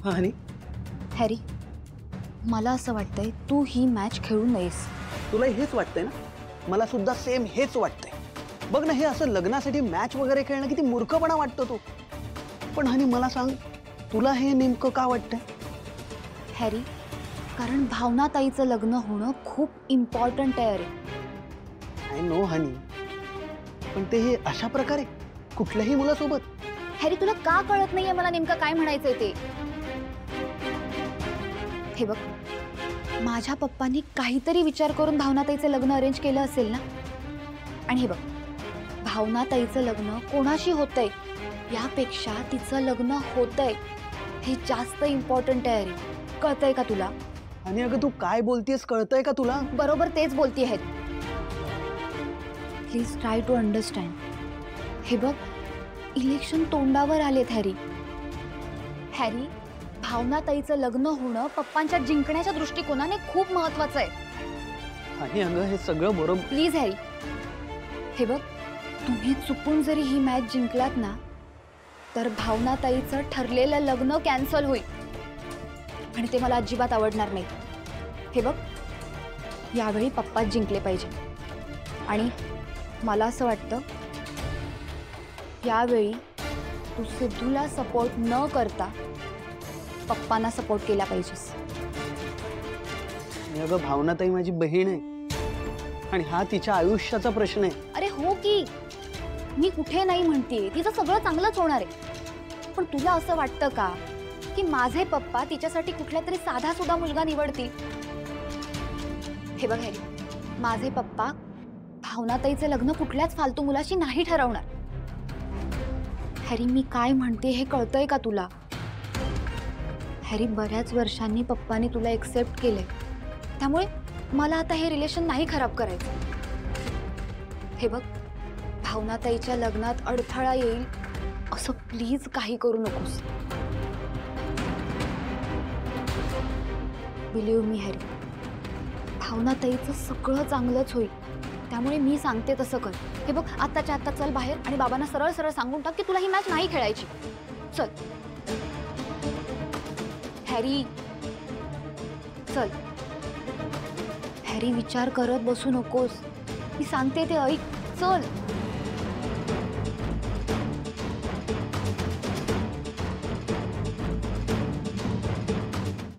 हनी Harry, मला असं वाटतंय तू ही मॅच खेळू नयेस. तुला हेच वाटतंय ना? मला सुद्धा सेम हेच वाटतंय. बघ ना, हे असं लग्नासाठी मॅच वगैरे खेळणं किती मूर्खपणा वाटतो तो. पण हनी मला सांग, तुला हे नेमकं का वाटतंय? हॅरी, कारण भावना ताईचं लग्न होणं खूप इम्पॉर्टंट आहे. अरे आय नो हनी, पण ते हे अशा प्रकारे कुठल्याही मुलासोबत? हॅरी, तुला का कळत नाहीये मला नेमकं काय म्हणायचंय ते? हे बघ, माझ्या पप्पांनी काहीतरी विचार करून भावनाताईचं लग्न अरेंज केलं असेल ना. आणि हे बघ, भावनाताईचं लग्न कोणाशी होतंय यापेक्षा तिचं लग्न होतंय हे जास्त इम्पॉर्टंट आहे. अरे कळतंय का तुला? आणि अगं तू काय बोलतेस कळतंय का तुला? बरोबर तेच बोलती आहे. Please try to understand. हे बघ, इलेक्शन तोंडावर आलेत हॅरी. हॅरी, भावनाताईचं लग्न होणं पप्पांच्या जिंकण्याच्या दृष्टिकोनाने खूप महत्वाचं आहे. आणि अगं हे सगळं बरोबर. प्लीज हॅरी, हे बघ, तुम्ही चुकून जरी ही मॅच जिंकलात ना तर भावनाताईचं ठरलेलं लग्न कॅन्सल होईल आणि ते मला अजिबात आवडणार नाही. हे बघ, यावेळी पप्पाच जिंकले पाहिजे आणि मला असं वाटतं यावेळी तू सिद्धूला सपोर्ट न करता पप्पांना सपोर्ट केला पाहिजेस. अगं भावनाताई माझी बहीण आहे आणि हा तिच्या आयुष्याचा प्रश्न आहे. अरे हो की, मी कुठे नाही म्हणतेय, तिचं सगळं चांगलंच होणार आहे. पण तुला असं वाटतं का की माझे पप्पा तिच्यासाठी कुठला तरी साधा सुद्धा मुलगा निवडतील? हे बघ हॅरी, माझे पप्पा भावनाताईचे लग्न कुठल्याच फालतू मुलाशी नाही ठरवणार. हॅरी, मी काय म्हणते हे कळतंय का तुला? हॅरी, बऱ्याच वर्षांनी पप्पांनी तुला एक्सेप्ट केलंय, त्यामुळे मला आता हे रिलेशन नाही खराब करायचं. हे बघ, भावनाताईच्या लग्नात अडथळा येईल असं प्लीज काही करू नकोस. बिलीव्ह मी हॅरी, भावनाताईचं सगळं चांगलंच होईल. त्यामुळे मी सांगते तसं कर. हे बघ, आत्ताच्या आत्ता चल बाहेर आणि बाबांना सरळ सरळ सांगून टाक की तुला ही मॅच नाही खेळायची. चल हॅरी, चल. हॅरी, विचार करत बसू नकोस, मी सांगते ते ऐक. चल.